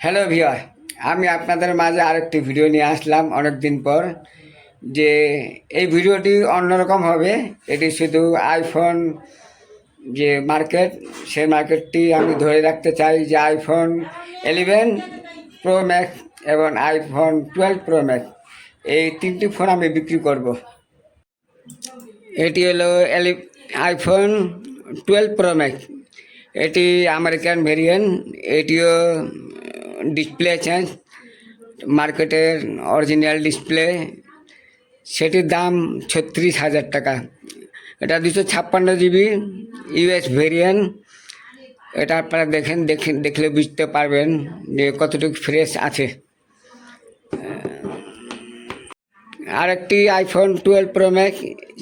Hello viewer, আমি আপনাদের মাঝে আরেকটি ভিডিও নিয়ে আসলাম অনেক দিন পর। যে এই ভিডিওটি অন্যরকম হবে। এটি শুধু আইফোন যে মার্কেট, সেই মার্কেটটি আমি ধরে রাখতে চাই যে আইফোন 11 প্রো ম্যাক্স এবং আইফোন 12 প্রো ম্যাক্স, এই তিনটি ফোন আমি বিক্রি করব। এটি হলো আইফোন 12 প্রো ম্যাক্স। এটি আমেরিকান ভেরিয়েন্ট। এটিও ডিসপ্লে চেঞ্জ, মার্কেটের অরিজিনাল ডিসপ্লে। সেটির দাম 36,000 টাকা। এটা 256 জিবি ইউএস ভেরিয়েন্ট। এটা আপনারা দেখলে বুঝতে পারবেন যে কতটুকু ফ্রেশ আছে। আরেকটি আইফোন 12 প্রো ম্যাক্স,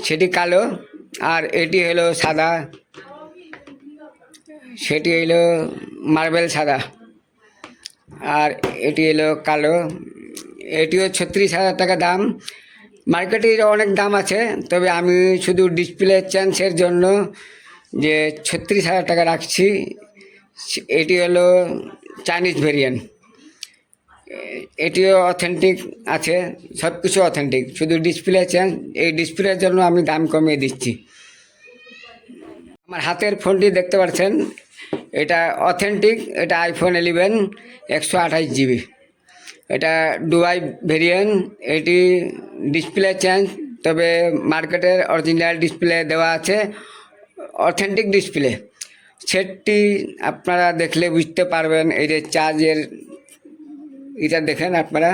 সেটি কালো, আর এটি হলো সাদা। সেটি হলো মার্বেল সাদা, আর এটি হলো কালো। এটিও 36,000 টাকা দাম। মার্কেটে অনেক দাম আছে, তবে আমি শুধু ডিসপ্লে চেঞ্জের জন্য যে 36,000 টাকা রাখছি। এটি হলো চাইনিজ ভেরিয়েন্ট। এটিও অথেন্টিক আছে, সব কিছু অথেন্টিক, শুধু ডিসপ্লে চেঞ্জ। এই ডিসপ্লের জন্য আমি দাম কমিয়ে দিচ্ছি। আমার হাতের ফোনটি দেখতে পাচ্ছেন, এটা অথেন্টিক। এটা আইফোন 11 128 জিবি। এটা ডুয়াই ভেরিয়েন্ট। এটি ডিসপ্লে চেঞ্জ, তবে মার্কেটের অরিজিনাল ডিসপ্লে দেওয়া আছে, অথেন্টিক ডিসপ্লে। সেটটি আপনারা দেখলে বুঝতে পারবেন। এই যে চার্জের এটা দেখেন আপনারা।